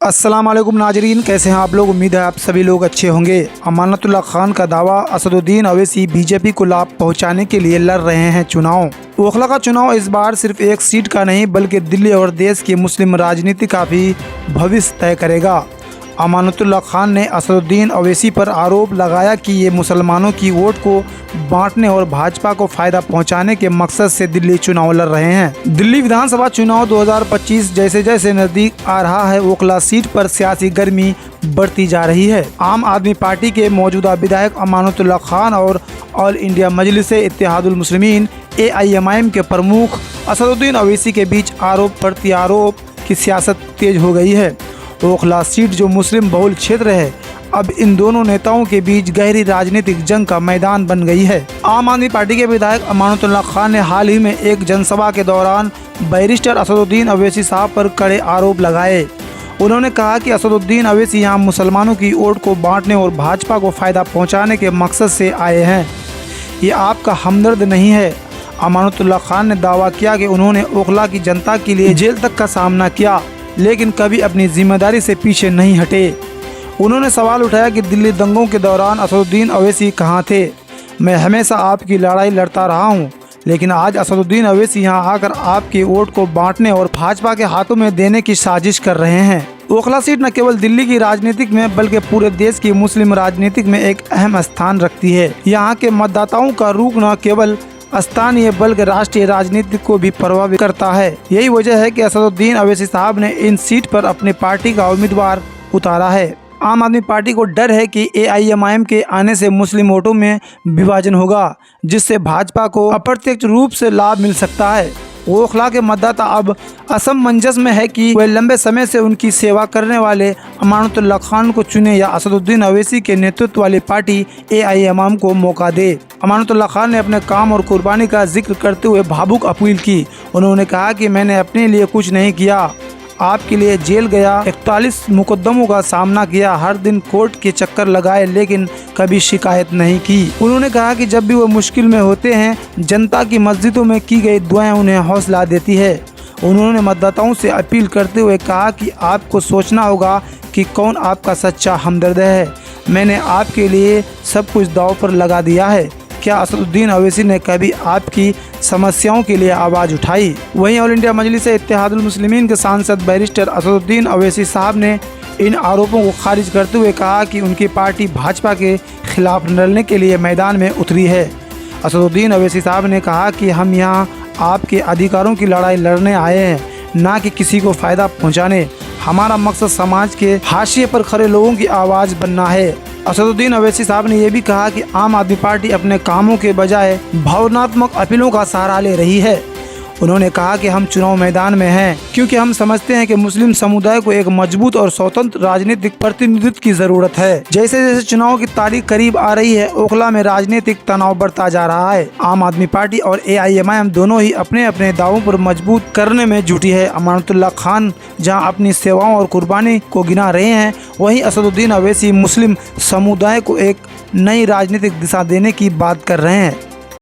अस्सलाम वालेकुम नाजरीन, कैसे हैं आप लोग। उम्मीद है आप सभी लोग अच्छे होंगे। अमानतुल्लाह खान का दावा, असदुद्दीन अवैसी बीजेपी को लाभ पहुंचाने के लिए लड़ रहे हैं चुनाव। ओखला का चुनाव इस बार सिर्फ एक सीट का नहीं बल्कि दिल्ली और देश की मुस्लिम राजनीति का भी भविष्य तय करेगा। अमानतुल्लाह खान ने असदुद्दीन अवैसी पर आरोप लगाया कि ये मुसलमानों की वोट को बांटने और भाजपा को फायदा पहुंचाने के मकसद से दिल्ली चुनाव लड़ रहे हैं। दिल्ली विधानसभा चुनाव 2025 जैसे जैसे नजदीक आ रहा है, ओखला सीट पर सियासी गर्मी बढ़ती जा रही है। आम आदमी पार्टी के मौजूदा विधायक अमानतुल्लाह खान और ऑल इंडिया मजलिस-ए-इत्तेहादुल मुस्लिमीन AIMIM के प्रमुख असदुद्दीन अवैसी के बीच आरोप प्रत्यारोप की सियासत तेज हो गई है। ओखला सीट जो मुस्लिम बहुल क्षेत्र है, अब इन दोनों नेताओं के बीच गहरी राजनीतिक जंग का मैदान बन गई है। आम आदमी पार्टी के विधायक अमानतुल्लाह खान ने हाल ही में एक जनसभा के दौरान बैरिस्टर असदुद्दीन अवैसी साहब पर कड़े आरोप लगाए। उन्होंने कहा कि असदुद्दीन अवैसी यहाँ मुसलमानों की वोट को बांटने और भाजपा को फायदा पहुँचाने के मकसद से आए हैं। ये आपका हमदर्द नहीं है। अमानतुल्लाह खान ने दावा किया कि उन्होंने ओखला की जनता के लिए जेल तक का सामना किया, लेकिन कभी अपनी जिम्मेदारी से पीछे नहीं हटे। उन्होंने सवाल उठाया कि दिल्ली दंगों के दौरान असदुद्दीन अवैसी कहाँ थे। मैं हमेशा आपकी लड़ाई लड़ता रहा हूँ, लेकिन आज असदुद्दीन अवैसी यहाँ आकर आपके वोट को बांटने और भाजपा के हाथों में देने की साजिश कर रहे हैं। ओखला सीट न केवल दिल्ली की राजनीतिक में बल्कि पूरे देश की मुस्लिम राजनीतिक में एक अहम स्थान रखती है। यहाँ के मतदाताओं का रुख न केवल स्थानीय बल्कि राष्ट्रीय राजनीति को भी प्रभावित करता है। यही वजह है कि असदुद्दीन अवैसी साहब ने इन सीट पर अपने पार्टी का उम्मीदवार उतारा है। आम आदमी पार्टी को डर है कि AIMIM के आने से मुस्लिम वोटों में विभाजन होगा, जिससे भाजपा को अप्रत्यक्ष रूप से लाभ मिल सकता है। ओखला के मतदाता अब असमंजस में है कि वे लंबे समय से उनकी सेवा करने वाले अमानतुल्लाह खान को चुने या असदुद्दीन अवैसी के नेतृत्व वाली पार्टी AIMIM को मौका दे। अमानतुल्लाह खान ने अपने काम और कुर्बानी का जिक्र करते हुए भावुक अपील की। उन्होंने कहा कि मैंने अपने लिए कुछ नहीं किया, आपके लिए जेल गया, 41 मुकदमों का सामना किया, हर दिन कोर्ट के चक्कर लगाए, लेकिन कभी शिकायत नहीं की। उन्होंने कहा कि जब भी वो मुश्किल में होते हैं, जनता की मस्जिदों में की गई दुआएं उन्हें हौसला देती है। उन्होंने मतदाताओं से अपील करते हुए कहा कि आपको सोचना होगा कि कौन आपका सच्चा हमदर्द है। मैंने आपके लिए सब कुछ दांव पर लगा दिया है। क्या असदुद्दीन अवैसी ने कभी आपकी समस्याओं के लिए आवाज़ उठाई? वहीं ऑल इंडिया मजलिस-ए-इत्तेहादुल मुस्लिमीन के सांसद बैरिस्टर असदुद्दीन अवैसी साहब ने इन आरोपों को खारिज करते हुए कहा कि उनकी पार्टी भाजपा के खिलाफ लड़ने के लिए मैदान में उतरी है। असदुद्दीन अवैसी साहब ने कहा कि हम यहाँ आपके अधिकारों की लड़ाई लड़ने आए हैं, ना कि किसी को फ़ायदा पहुँचाने। हमारा मकसद समाज के हाशिए पर खड़े लोगों की आवाज़ बनना है। असदुद्दीन अवैसी साहब ने यह भी कहा कि आम आदमी पार्टी अपने कामों के बजाय भावनात्मक अपीलों का सहारा ले रही है। उन्होंने कहा कि हम चुनाव मैदान में हैं क्योंकि हम समझते हैं कि मुस्लिम समुदाय को एक मजबूत और स्वतंत्र राजनीतिक प्रतिनिधित्व की जरूरत है। जैसे जैसे चुनाव की तारीख करीब आ रही है, ओखला में राजनीतिक तनाव बढ़ता जा रहा है। आम आदमी पार्टी और AIMIM दोनों ही अपने अपने दावों पर मजबूत करने में जुटी है। अमानतुल्लाह खान जहां अपनी सेवाओं और कुर्बानी को गिना रहे हैं, वहीं असदुद्दीन अवैसी मुस्लिम समुदाय को एक नई राजनीतिक दिशा देने की बात कर रहे हैं।